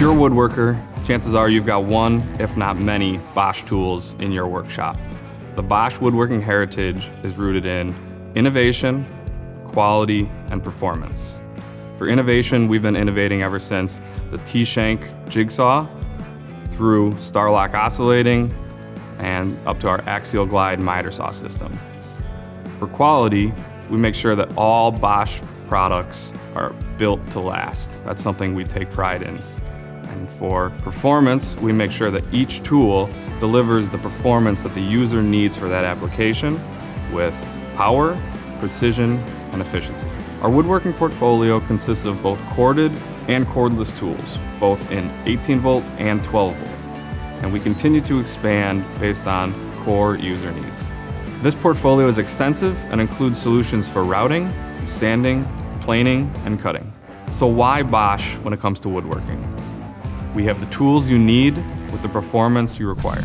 you're a woodworker, chances are you've got one, if not many, Bosch tools in your workshop. The Bosch Woodworking heritage is rooted in innovation, quality, and performance. For innovation, we've been innovating ever since the T-shank jigsaw through Starlock oscillating and up to our axial glide miter saw system. For quality, we make sure that all Bosch products are built to last. That's something we take pride in. And for performance, we make sure that each tool delivers the performance that the user needs for that application with power, precision, and efficiency. Our woodworking portfolio consists of both corded and cordless tools, both in 18-volt and 12-volt. And we continue to expand based on core user needs. This portfolio is extensive and includes solutions for routing, sanding, planing, and cutting. So why Bosch when it comes to woodworking? We have the tools you need with the performance you require.